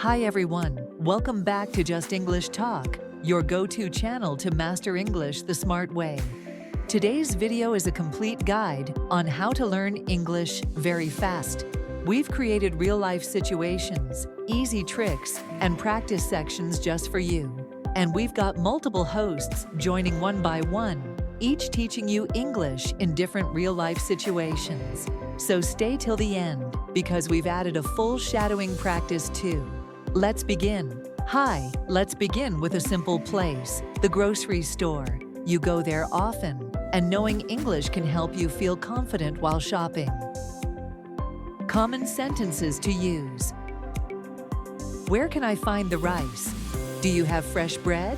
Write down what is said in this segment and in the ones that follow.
Hi everyone, welcome back to Just English Talk, your go-to channel to master English the smart way. Today's video is a complete guide on how to learn English very fast. We've created real-life situations, easy tricks, and practice sections just for you. And we've got multiple hosts joining one by one, each teaching you English in different real-life situations. So stay till the end, because we've added a full shadowing practice too. Let's begin. Hi, let's begin with a simple place, the grocery store. You go there often, and knowing English can help you feel confident while shopping. Common sentences to use. Where can I find the rice? Do you have fresh bread?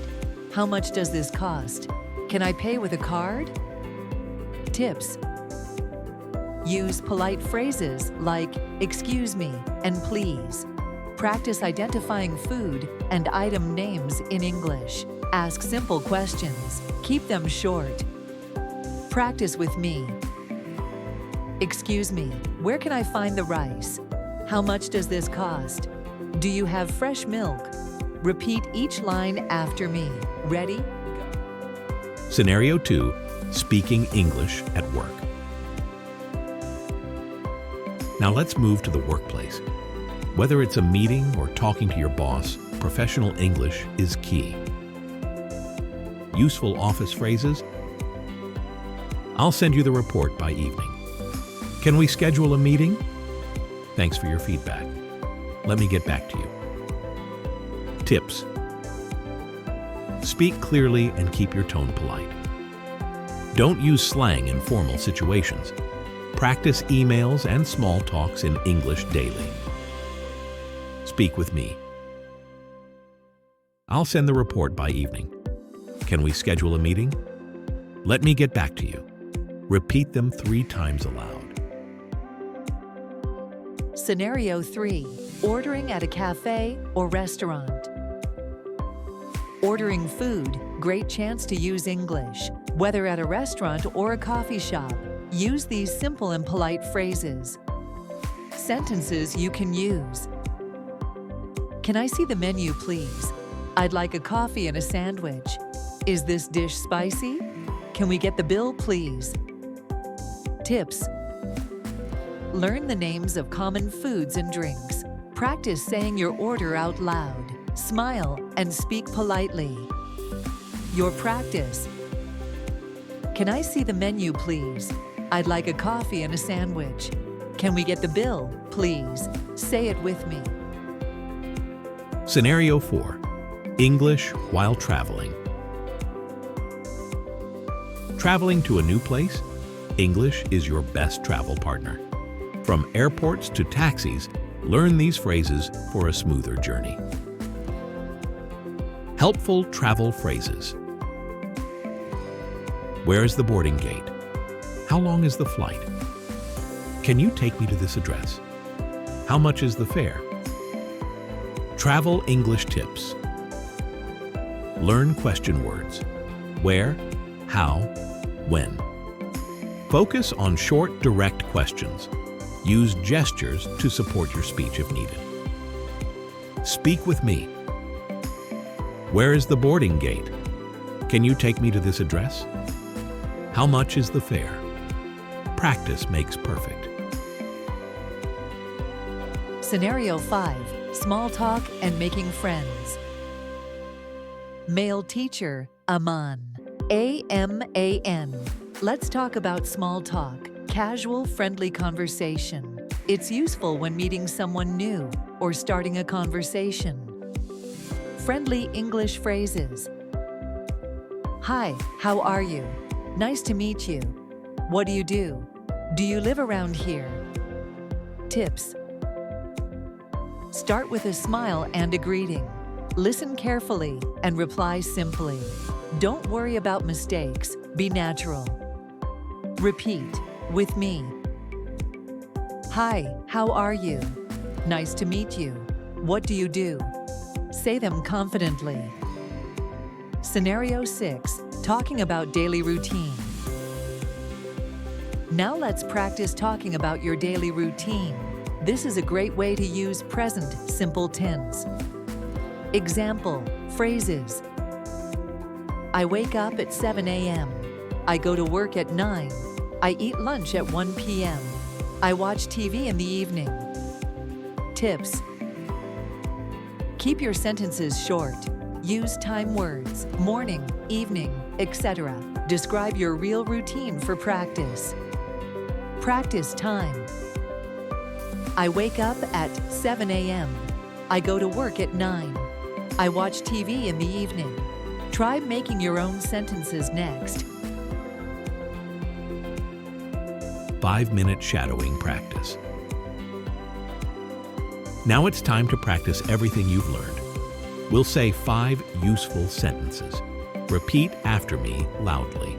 How much does this cost? Can I pay with a card? Tips. Use polite phrases like "excuse me" and "please." Practice identifying food and item names in English. Ask simple questions. Keep them short. Practice with me. Excuse me, where can I find the rice? How much does this cost? Do you have fresh milk? Repeat each line after me. Ready? Scenario 2, speaking English at work. Now let's move to the workplace. Whether it's a meeting or talking to your boss, professional English is key. Useful office phrases. I'll send you the report by evening. Can we schedule a meeting? Thanks for your feedback. Let me get back to you. Tips. Speak clearly and keep your tone polite. Don't use slang in formal situations. Practice emails and small talks in English daily. Speak with me. I'll send the report by evening. Can we schedule a meeting? Let me get back to you. Repeat them 3 times aloud. Scenario 3, ordering at a cafe or restaurant. Ordering food, great chance to use English. Whether at a restaurant or a coffee shop, use these simple and polite phrases. Sentences you can use. Can I see the menu, please? I'd like a coffee and a sandwich. Is this dish spicy? Can we get the bill, please? Tips. Learn the names of common foods and drinks. Practice saying your order out loud. Smile and speak politely. Your practice. Can I see the menu, please? I'd like a coffee and a sandwich. Can we get the bill, please? Say it with me. Scenario 4, English while traveling. Traveling to a new place? English is your best travel partner. From airports to taxis, learn these phrases for a smoother journey. Helpful travel phrases. Where is the boarding gate? How long is the flight? Can you take me to this address? How much is the fare? Travel English tips. Learn question words. Where, how, when. Focus on short, direct questions. Use gestures to support your speech if needed. Speak with me. Where is the boarding gate? Can you take me to this address? How much is the fare? Practice makes perfect. Scenario 5, small talk and making friends. Male teacher, Aman. A-M-A-N. Let's talk about small talk, casual, friendly conversation. It's useful when meeting someone new or starting a conversation. Friendly English phrases. Hi, how are you? Nice to meet you. What do you do? Do you live around here? Tips. Start with a smile and a greeting. Listen carefully and reply simply. Don't worry about mistakes. Be natural. Repeat with me. Hi, how are you? Nice to meet you. What do you do? Say them confidently. Scenario 6, talking about daily routine. Now let's practice talking about your daily routine. This is a great way to use present simple tense. Example, phrases. I wake up at 7 a.m. I go to work at 9. I eat lunch at 1 p.m. I watch TV in the evening. Tips. Keep your sentences short. Use time words, morning, evening, etc. Describe your real routine for practice. Practice time. I wake up at 7 a.m. I go to work at 9. I watch TV in the evening. Try making your own sentences next. 5-minute shadowing practice. Now it's time to practice everything you've learned. We'll say 5 useful sentences. Repeat after me loudly.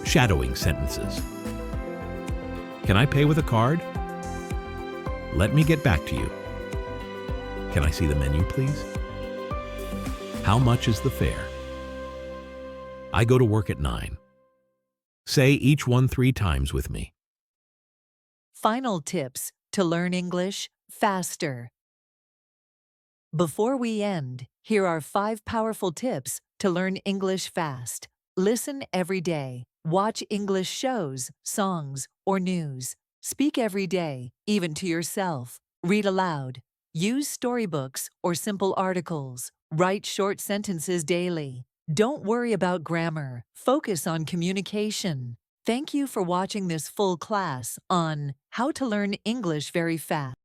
Shadowing sentences. Can I pay with a card? Let me get back to you. Can I see the menu, please? How much is the fare? I go to work at 9. Say each one 3 times with me. Final tips to learn English faster. Before we end, here are 5 powerful tips to learn English fast. Listen every day. Watch English shows, songs, or news. Speak every day, even to yourself. Read aloud. Use storybooks or simple articles. Write short sentences daily. Don't worry about grammar. Focus on communication. Thank you for watching this full class on how to learn English very fast.